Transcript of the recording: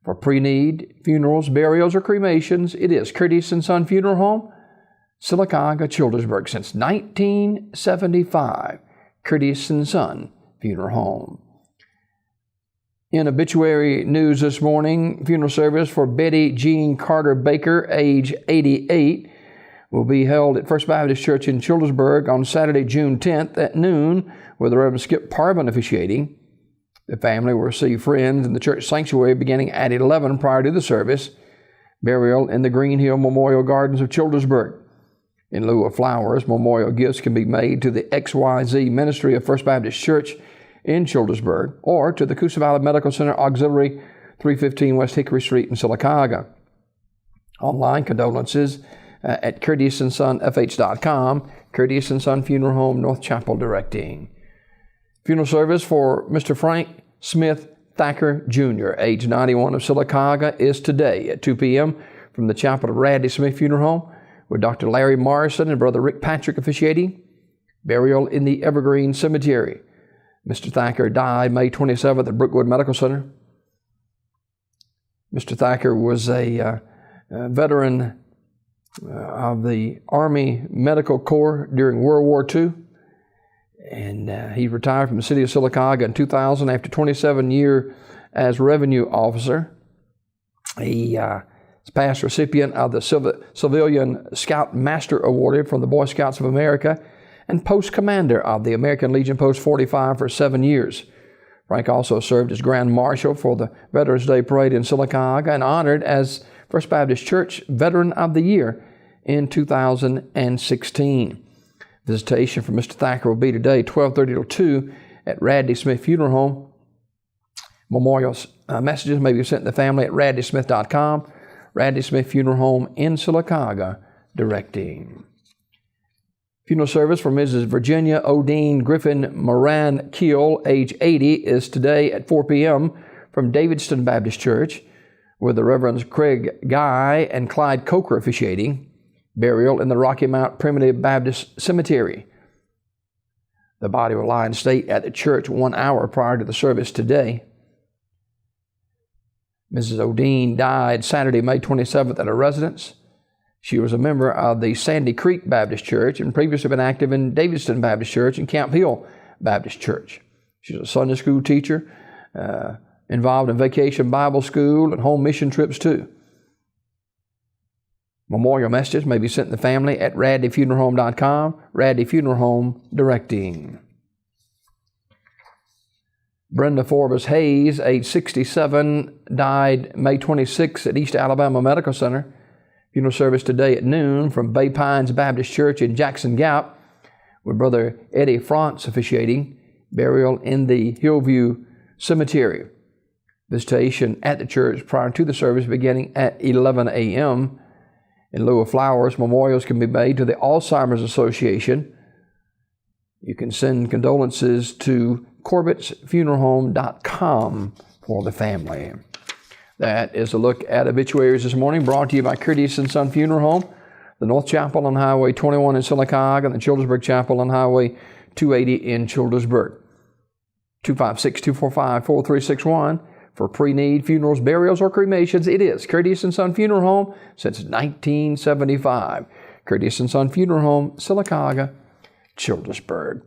For pre-need funerals, burials, or cremations, it is Curtis & Son Funeral Home, Sylacauga, Childersburg. Since 1975, Curtis & Son Funeral Home. In obituary news this morning, funeral service for Betty Jean Carter Baker, age 88, will be held at First Baptist Church in Childersburg on Saturday, June 10th at noon, with the Reverend Skip Parvin officiating. The family will receive friends in the church sanctuary beginning at 11 prior to the service. Burial in the Green Hill Memorial Gardens of Childersburg. In lieu of flowers, memorial gifts can be made to the XYZ Ministry of First Baptist Church in Childersburg or to the Coosa Valley Medical Center Auxiliary, 315 West Hickory Street in Sylacauga. Online condolences at CurtisandSonFH.com, Curtis & Son Funeral Home, North Chapel directing. Funeral service for Mr. Frank Smith Thacker Jr., age 91 of Sylacauga, is today at 2 p.m. from the chapel of Radley Smith Funeral Home, with Dr. Larry Morrison and Brother Rick Patrick officiating. Burial in the Evergreen Cemetery. Mr. Thacker died May 27th at Brookwood Medical Center. Mr. Thacker was a veteran of the Army Medical Corps during World War II. And he retired from the city of Sylacauga in 2000 after 27 years as revenue officer. He is past recipient of the Civilian Scout Master Award from the Boy Scouts of America and post commander of the American Legion Post 45 for 7 years. Frank also served as Grand Marshal for the Veterans Day Parade in Sylacauga and honored as First Baptist Church Veteran of the Year in 2016. Visitation for Mr. Thacker will be today, 12:30 till 2 at Radley Smith Funeral Home. Memorial messages may be sent to the family at radleysmith.com. Radley Smith Funeral Home in Sylacauga directing. Funeral service for Mrs. Virginia Odine Griffin Moran Keel, age 80, is today at 4 p.m. from Davidston Baptist Church, with the Reverends Craig Guy and Clyde Coker officiating. Burial in the Rocky Mount Primitive Baptist Cemetery. The body will lie in state at the church 1 hour prior to the service today. Mrs. Odine died Saturday, May 27th at her residence. She was a member of the Sandy Creek Baptist Church and previously been active in Davidston Baptist Church and Camp Hill Baptist Church. She's a Sunday school teacher, involved in Vacation Bible School and home mission trips too. Memorial messages may be sent to the family at radleyfuneralhome.com, Radley Funeral Home directing. Brenda Forbes Hayes, age 67, died May 26 at East Alabama Medical Center. Funeral service today at noon from Bay Pines Baptist Church in Jackson Gap, with Brother Eddie France officiating. Burial in the Hillview Cemetery. Visitation at the church prior to the service beginning at 11 a.m. In lieu of flowers, memorials can be made to the Alzheimer's Association. You can send condolences to corbettsfuneralhome.com for the family. That is a look at obituaries this morning, brought to you by Curtis & Son Funeral Home, the North Chapel on Highway 21 in Sylacauga, and the Childersburg Chapel on Highway 280 in Childersburg. 256-245-4361. For pre-need funerals, burials, or cremations, it is Curtis & Son Funeral Home since 1975. Curtis & Son Funeral Home, Sylacauga, Childersburg.